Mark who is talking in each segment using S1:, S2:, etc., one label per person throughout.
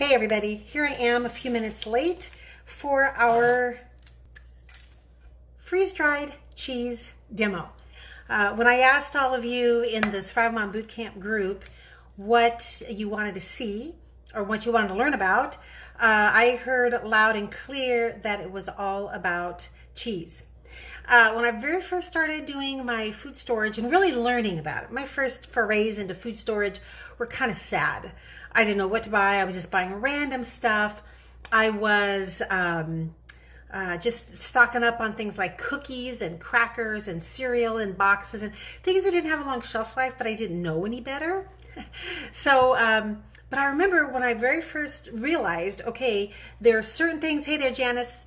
S1: Hey everybody, here I am a few minutes late for our freeze-dried cheese demo. When I asked all of you in the Survival Mom Bootcamp group what you wanted to see or what you wanted to learn about, I heard loud and clear that it was all about cheese. When I very first started doing my food storage and really learning about it, my first forays into food storage were kind of sad. I didn't know what to buy. I was just buying random stuff. I was just stocking up on things like cookies and crackers and cereal in boxes and things that didn't have a long shelf life, but I didn't know any better. So, but I remember when I very first realized, okay, there are certain things. Hey there, Janice,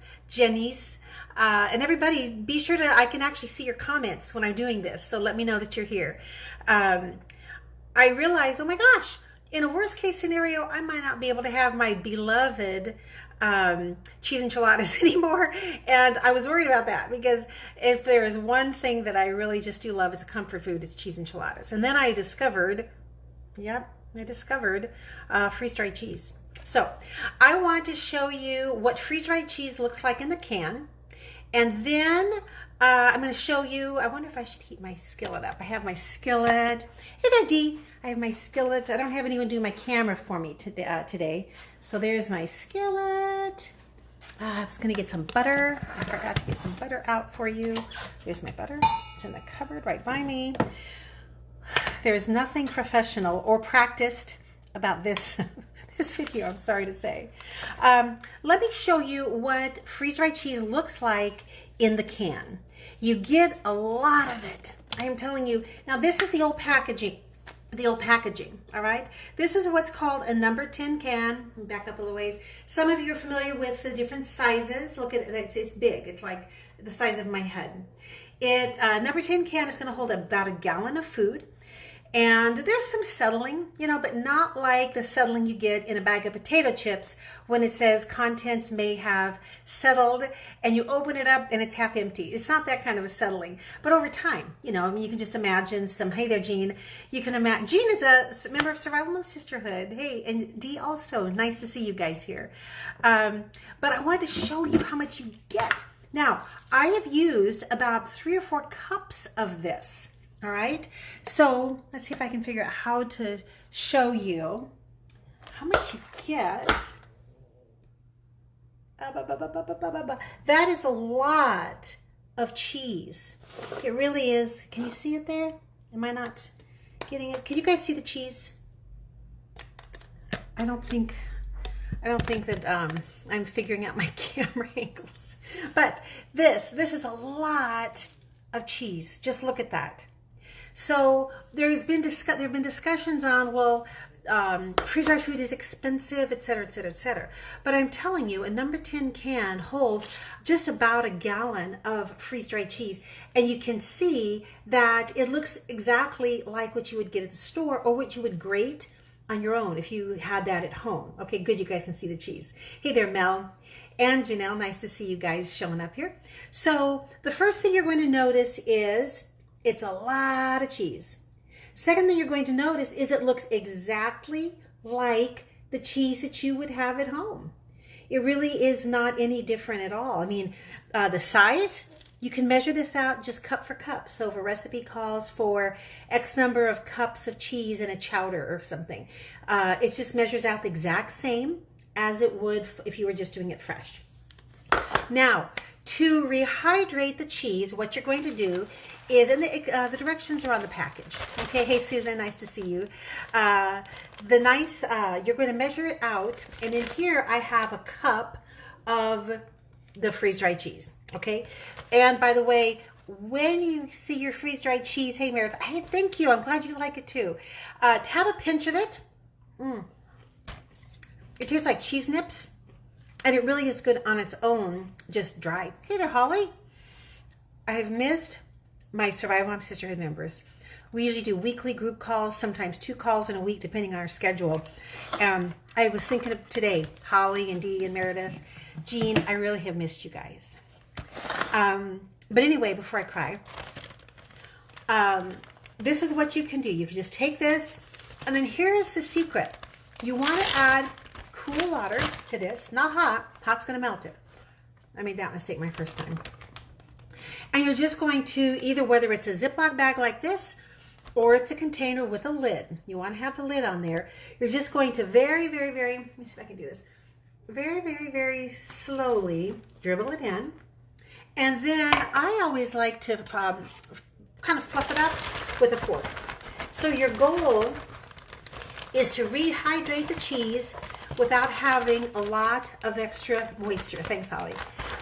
S1: and everybody, be sure to, I can actually see your comments when I'm doing this, so let me know that you're here. I realized, oh my gosh, in a worst case scenario, I might not be able to have my beloved cheese enchiladas anymore. And I was worried about that because if there is one thing that I really just do love, it's a comfort food, it's cheese enchiladas. And then I discovered, freeze-dried cheese. So I want to show you what freeze-dried cheese looks like in the can. And then I'm going to show you, I wonder if I should heat my skillet up. I have my skillet. Hey there, Dee. I have my skillet. I don't have anyone do my camera for me today. So there's my skillet. I was going to get some butter. I forgot to get some butter out for you. There's my butter. It's in the cupboard right by me. There's nothing professional or practiced about this this video, I'm sorry to say. Let me show you what freeze-dried cheese looks like in the can. You get a lot of it. I am telling you. Now this is the old packaging. All right? This is what's called a number 10 can. Back up a little ways. Some of you are familiar with the different sizes. Look at it, it's big. It's like the size of my head. Number 10 can is going to hold about a gallon of food. And there's some settling, but not like the settling you get in a bag of potato chips when it says contents may have settled and you open it up and it's half empty. It's not that kind of a settling. But over time, you can just imagine some, hey there, Jean. You can imagine, Jean is a member of Survival Mom Sisterhood. Hey, and Dee also. Nice to see you guys here. But I wanted to show you how much you get. Now, I have used about 3 or 4 cups of this. All right, so let's see if I can figure out how to show you how much you get. That is a lot of cheese. It really is. Can you see it there? Am I not getting it? Can you guys see the cheese? I don't think that I'm figuring out my camera angles. But this is a lot of cheese. Just look at that. So there have been discussions on, well, freeze-dried food is expensive, et cetera, et cetera, et cetera. But I'm telling you, a number 10 can holds just about a gallon of freeze-dried cheese. And you can see that it looks exactly like what you would get at the store or what you would grate on your own if you had that at home. Okay, good, you guys can see the cheese. Hey there, Mel and Janelle, nice to see you guys showing up here. So the first thing you're going to notice is it's a lot of cheese. Second thing you're going to notice is it looks exactly like the cheese that you would have at home. It really is not any different at all. I mean, the size, you can measure this out just cup for cup. So if a recipe calls for X number of cups of cheese in a chowder or something, it just measures out the exact same as it would if you were just doing it fresh. Now, to rehydrate the cheese, what you're going to do is, and the directions are on the package. Okay, hey Susan, nice to see you. You're going to measure it out, and in here I have a cup of the freeze-dried cheese. Okay, and by the way, when you see your freeze-dried cheese, hey Meredith, hey, thank you. I'm glad you like it too. Have a pinch of it. It tastes like cheese nips. And it really is good on its own, just dry. Hey there, Holly. I have missed my Survival Mom Sisterhood members. We usually do weekly group calls, sometimes 2 calls in a week, depending on our schedule. I was thinking of today, Holly and Dee and Meredith, Jean, I really have missed you guys. But anyway, before I cry, this is what you can do. You can just take this, and then here is the secret. You want to add cool water to this, not hot. Hot's going to melt it. I made that mistake my first time. And you're just going to either, whether it's a Ziploc bag like this or it's a container with a lid. You want to have the lid on there. You're just going to very, very, very, let me see if I can do this. Very, very, very slowly dribble it in. And then I always like to kind of fluff it up with a fork. So your goal is to rehydrate the cheese without having a lot of extra moisture. Thanks, Holly.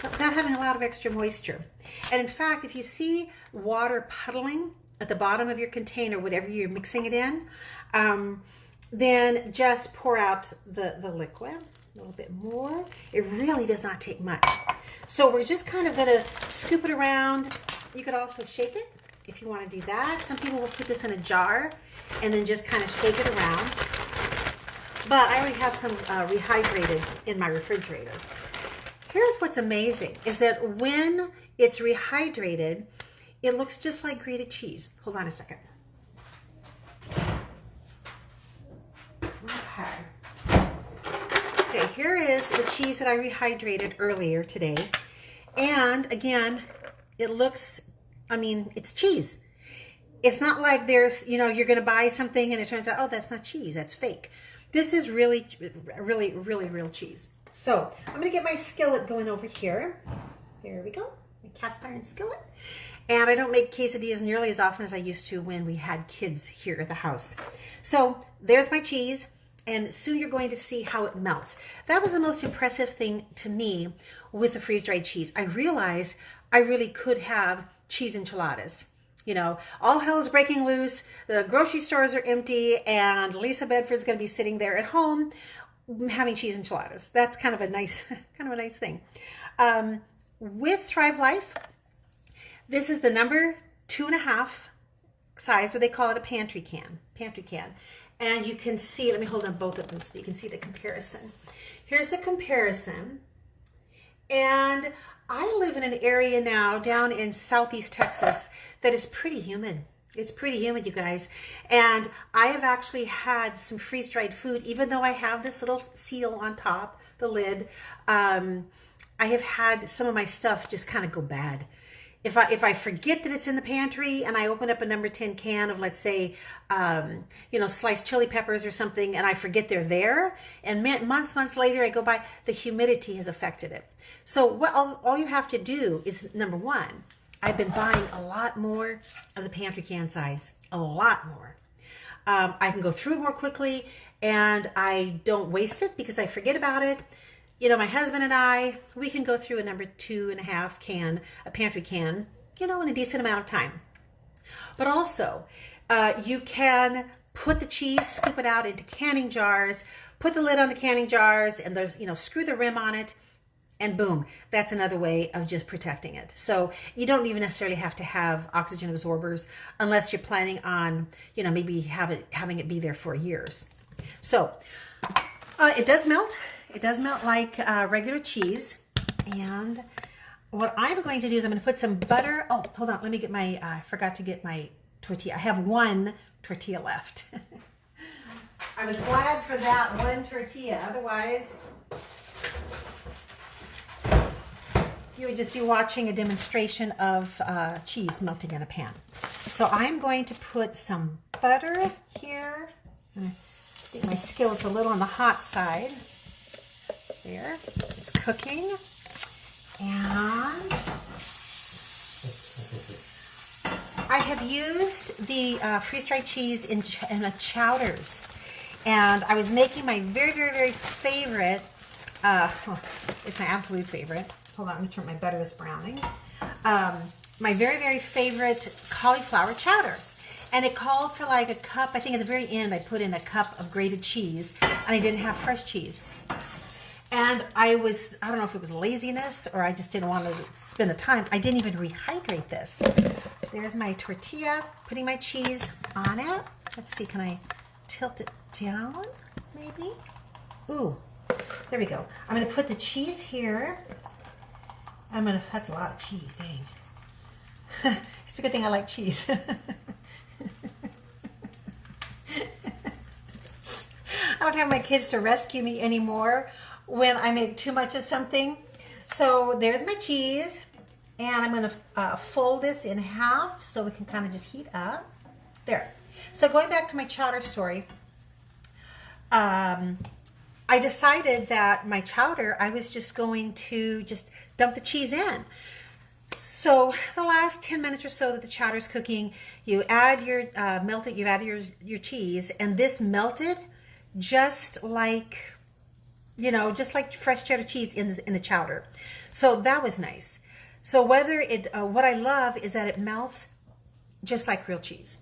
S1: Without having a lot of extra moisture. And in fact, if you see water puddling at the bottom of your container, whatever you're mixing it in, then just pour out the liquid a little bit more. It really does not take much. So we're just kind of going to scoop it around. You could also shake it if you want to do that. Some people will put this in a jar and then just kind of shake it around. But I already have some rehydrated in my refrigerator. Here's what's amazing is that when it's rehydrated, it looks just like grated cheese. Hold on a second. Okay, here is the cheese that I rehydrated earlier today. And again, it looks, I mean, it's cheese. It's not like there's, you know, you're going to buy something and it turns out, oh, that's not cheese, that's fake. This is really, really, really real cheese. So I'm going to get my skillet going over here. There we go, my cast iron skillet. And I don't make quesadillas nearly as often as I used to when we had kids here at the house. So there's my cheese. And soon you're going to see how it melts. That was the most impressive thing to me with the freeze-dried cheese. I realized I really could have cheese enchiladas. You know, all hell's breaking loose, the grocery stores are empty, and Lisa Bedford's going to be sitting there at home having cheese enchiladas. That's kind of a nice, thing. With Thrive Life, this is the number 2.5 size, or they call it a pantry can. And you can see, let me hold on both of them so you can see the comparison. Here's the comparison. And I live in an area now down in Southeast Texas that is pretty humid. It's pretty humid, you guys. And I have actually had some freeze-dried food, even though I have this little seal on top, the lid. I have had some of my stuff just kind of go bad. If I forget that it's in the pantry and I open up a number 10 can of, let's say, you know, sliced chili peppers or something, and I forget they're there, and months later I go by, the humidity has affected it. So what all you have to do is, number one, I've been buying a lot more of the pantry can size, a lot more. I can go through it more quickly, and I don't waste it because I forget about it. You know, my husband and I, we can go through a number 2.5 can, a pantry can, you know, in a decent amount of time. But also, you can put the cheese, scoop it out into canning jars, put the lid on the canning jars, and screw the rim on it, and boom, that's another way of just protecting it. So you don't even necessarily have to have oxygen absorbers unless you're planning on, you know, maybe having it be there for years. So it does melt. It does melt like regular cheese. And what I'm going to do is I'm going to put some butter. Oh, hold on. Let me get my, I forgot to get my tortilla. I have one tortilla left. I was glad for that one tortilla. Otherwise, you would just be watching a demonstration of cheese melting in a pan. So I'm going to put some butter here. I think my skillet's a little on the hot side. There, it's cooking, and I have used the freeze-dried cheese in the chowders, and I was making my very, very, very favorite, it's my absolute favorite, hold on, let me turn, my butter is browning, my very, very favorite cauliflower chowder. And it called for like a cup, I think at the very end I put in a cup of grated cheese, and I didn't have fresh cheese. And I don't know if it was laziness or I just didn't want to spend the time. I didn't even rehydrate this. There's my tortilla, putting my cheese on it. Let's see, can I tilt it down, maybe? Ooh, there we go. I'm gonna put the cheese here. That's a lot of cheese, dang. It's a good thing I like cheese. I don't have my kids to rescue me anymore when I make too much of something. So there's my cheese, and I'm going to fold this in half so it can kind of just heat up. There. So going back to my chowder story, I decided that my chowder, I was just going to just dump the cheese in. So the last 10 minutes or so that the chowder's cooking, you add your melted, you add your cheese, and this melted just like, you know, just like fresh cheddar cheese in the chowder. So that was nice. So whether it, what I love is that it melts just like real cheese.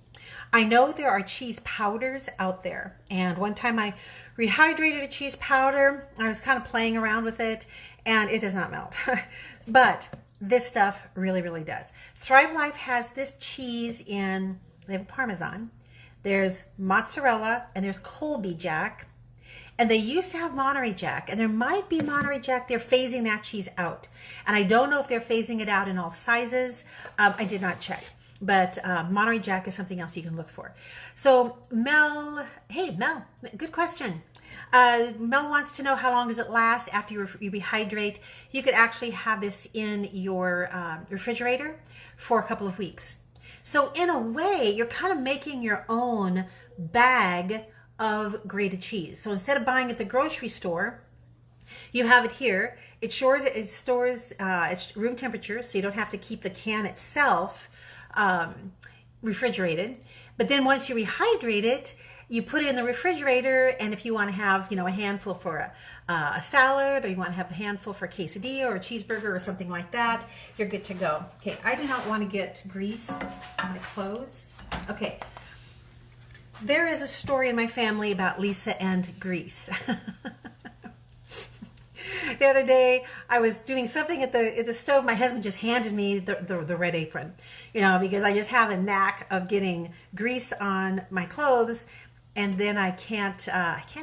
S1: I know there are cheese powders out there, and one time I rehydrated a cheese powder. I was kind of playing around with it, and it does not melt. But this stuff really, really does. Thrive Life has this cheese in, they have Parmesan, there's mozzarella, and there's Colby Jack. And they used to have Monterey Jack, and there might be Monterey Jack. They're phasing that cheese out. And I don't know if they're phasing it out in all sizes. I did not check. But Monterey Jack is something else you can look for. So Mel, hey Mel, good question. Mel wants to know how long does it last after you rehydrate. You could actually have this in your refrigerator for a couple of weeks. So in a way, you're kind of making your own bag of grated cheese. So instead of buying at the grocery store, you have it here. It stores it's room temperature, so you don't have to keep the can itself refrigerated. But then once you rehydrate it, you put it in the refrigerator, and if you want to have, you know, a handful for a salad, or you want to have a handful for a quesadilla or a cheeseburger or something like that, you're good to go. Okay, I do not want to get grease on my clothes. Okay, there is a story in my family about Lisa and grease. The other day, I was doing something at the stove. My husband just handed me the red apron, you know, because I just have a knack of getting grease on my clothes, and then I can't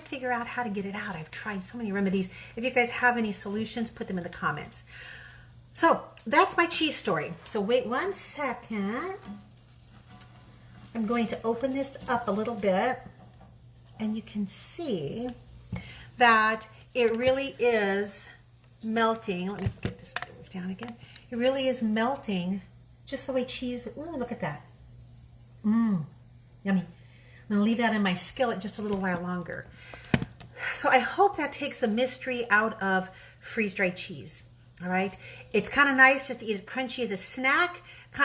S1: figure out how to get it out. I've tried so many remedies. If you guys have any solutions, put them in the comments. So that's my cheese story. So wait 1 second. I'm going to open this up a little bit, and you can see that it really is melting. Let me get this down again. It really is melting just the way cheese, ooh, look at that. Yummy. I'm gonna leave that in my skillet just a little while longer. So I hope that takes the mystery out of freeze-dried cheese, all right? It's kind of nice just to eat it crunchy as a snack.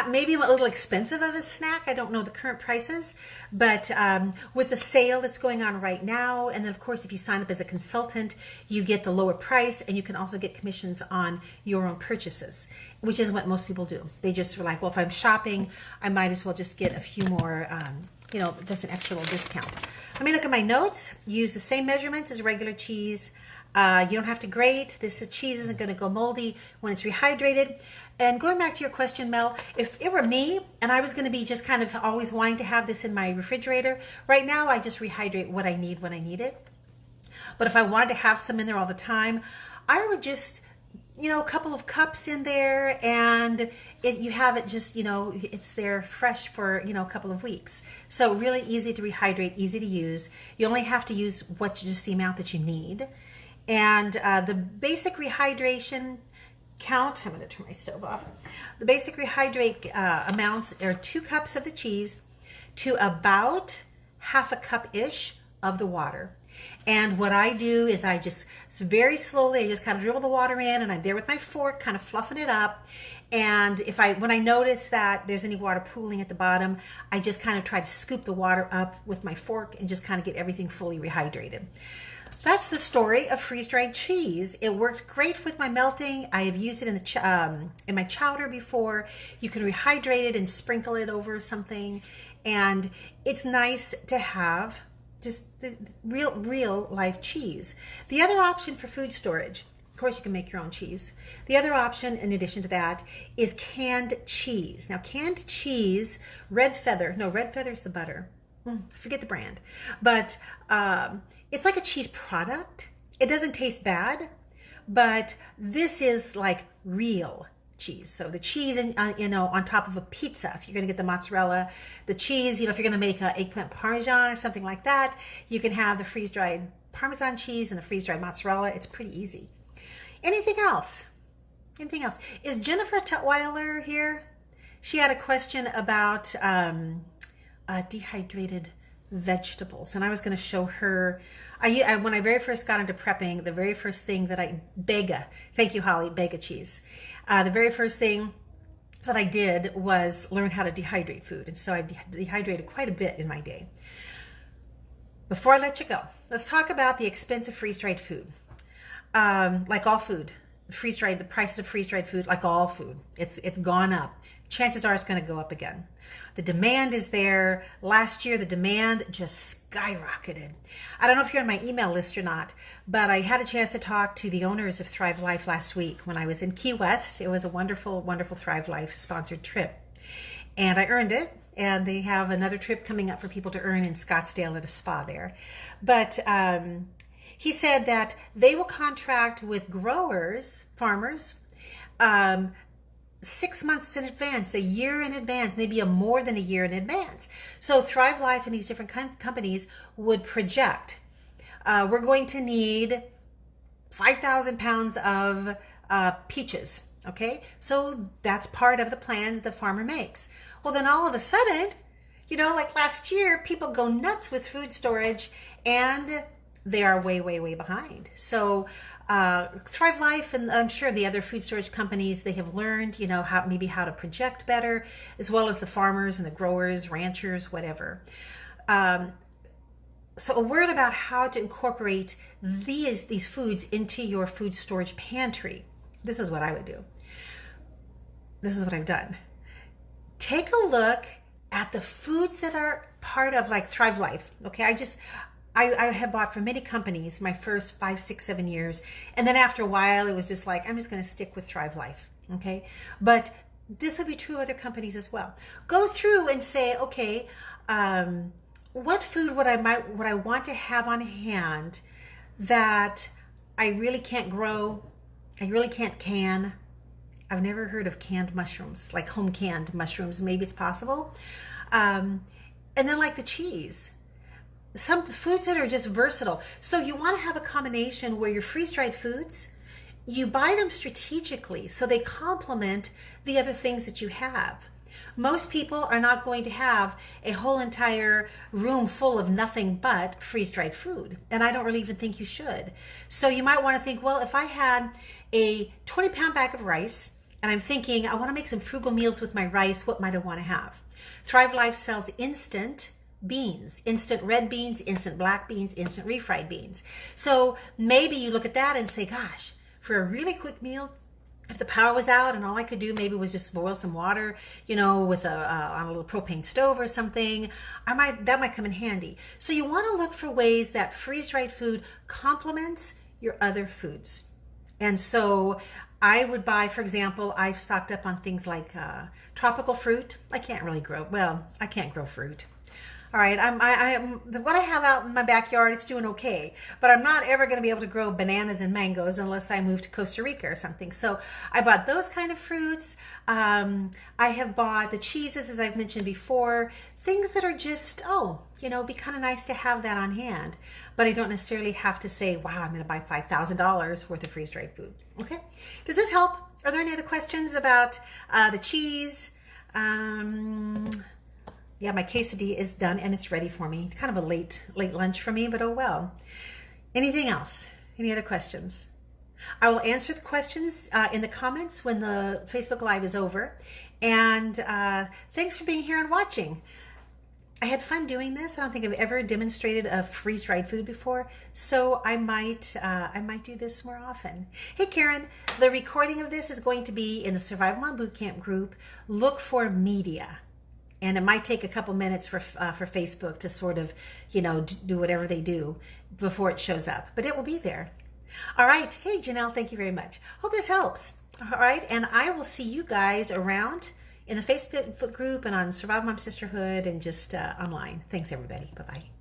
S1: Maybe a little expensive of a snack. I don't know the current prices, but with the sale that's going on right now, and then of course if you sign up as a consultant, you get the lower price, and you can also get commissions on your own purchases, which is what most people do. They just are like, well, if I'm shopping, I might as well just get a few more, you know, just an extra little discount. Let me look at my notes. Use the same measurements as regular cheese. You don't have to grate. This cheese isn't going to go moldy when it's rehydrated. And going back to your question, Mel, if it were me and I was going to be just kind of always wanting to have this in my refrigerator, right now I just rehydrate what I need when I need it. But if I wanted to have some in there all the time, I would just, you know, a couple of cups in there, and you have it just, you know, it's there fresh for, you know, a couple of weeks. So really easy to rehydrate, easy to use. You only have to use just the amount that you need. And the basic rehydration count, I'm going to turn my stove off. The basic rehydrate amounts are 2 cups of the cheese to about half a cup-ish of the water. And what I do is I just very slowly, I just kind of dribble the water in, and I'm there with my fork, kind of fluffing it up. And when I notice that there's any water pooling at the bottom, I just kind of try to scoop the water up with my fork and just kind of get everything fully rehydrated. That's the story of freeze-dried cheese. It works great with my melting. I have used it in my chowder before. You can rehydrate it and sprinkle it over something, and it's nice to have just the real life cheese. The other option for food storage, of course you can make your own cheese. The other option in addition to that is canned cheese. Now canned cheese, Red Feather is the butter. I forget the brand, but it's like a cheese product. It doesn't taste bad, but this is like real cheese. So the cheese, you know, on top of a pizza, if you're going to get the mozzarella, the cheese, you know, if you're going to make an eggplant parmesan or something like that, you can have the freeze-dried Parmesan cheese and the freeze-dried mozzarella. It's pretty easy. Anything else? Anything else? Is Jennifer Tutwiler here? She had a question about dehydrated vegetables, and I was going to show her. When I very first got into prepping, the very first thing that Bega, thank you, Holly, Bega cheese. The very first thing that I did was learn how to dehydrate food, and so I dehydrated quite a bit in my day. Before I let you go, let's talk about the expense of freeze-dried food. Like all food, the prices of freeze-dried food, like all food, it's gone up. Chances are it's going to go up again. The demand is there. Last year, the demand just skyrocketed. I don't know if you're on my email list or not, but I had a chance to talk to the owners of Thrive Life last week when I was in Key West. It was a wonderful, wonderful Thrive Life sponsored trip. And I earned it. And they have another trip coming up for people to earn in Scottsdale at a spa there. But he said that they will contract with farmers, 6 months in advance, a year in advance, maybe more than a year in advance. So Thrive Life and these different companies would project, we're going to need 5,000 pounds of peaches. Okay, so that's part of the plans the farmer makes. Well, then all of a sudden, like last year, people go nuts with food storage and they are way, way, way behind. So Thrive Life, and I'm sure the other food storage companies, they have learned, how to project better, as well as the farmers and the growers, ranchers, whatever. So a word about how to incorporate these foods into your food storage pantry. This is what I would do. This is what I've done. Take a look at the foods that are part of like Thrive Life. Okay, I have bought from many companies my first 5, 6, 7 years. And then after a while, it was just like, I'm just going to stick with Thrive Life. Okay, but this would be true of other companies as well. Go through and say, okay, what food would I want to have on hand that I really can't grow, I really can't can. I've never heard of canned mushrooms, like home canned mushrooms. Maybe it's possible. And then like the cheese, some foods that are just versatile. So you want to have a combination where your freeze-dried foods, you buy them strategically so they complement the other things that you have. Most people are not going to have a whole entire room full of nothing but freeze-dried food. And I don't really even think you should. So you might want to think, well, if I had a 20-pound bag of rice, and I'm thinking, I want to make some frugal meals with my rice, what might I want to have? Thrive Life sells instant beans, instant red beans, instant black beans, instant refried beans. So maybe you look at that and say, gosh, for a really quick meal, if the power was out and all I could do maybe was just boil some water, with on a little propane stove or something, that might come in handy. So you want to look for ways that freeze-dried food complements your other foods. And so I would buy, for example, I've stocked up on things like tropical fruit. I can't grow fruit. All right, what I have out in my backyard, it's doing okay, but I'm not ever going to be able to grow bananas and mangoes unless I move to Costa Rica or something. So I bought those kind of fruits. I have bought the cheeses, as I've mentioned before, things that are just, be kind of nice to have that on hand, but I don't necessarily have to say, wow, I'm going to buy $5,000 worth of freeze-dried food. Okay, does this help? Are there any other questions about the cheese? Yeah, my quesadilla is done and it's ready for me. It's kind of a late lunch for me, but oh well. Anything else? Any other questions? I will answer the questions in the comments when the Facebook Live is over. And thanks for being here and watching. I had fun doing this. I don't think I've ever demonstrated a freeze-dried food before, so I might do this more often. Hey Karen, the recording of this is going to be in the Survival Mom Bootcamp group. Look for media. And it might take a couple minutes for Facebook to sort of, do whatever they do before it shows up. But it will be there. All right. Hey, Janelle, thank you very much. Hope this helps. All right. And I will see you guys around in the Facebook group and on Survival Mom Sisterhood and just online. Thanks, everybody. Bye-bye.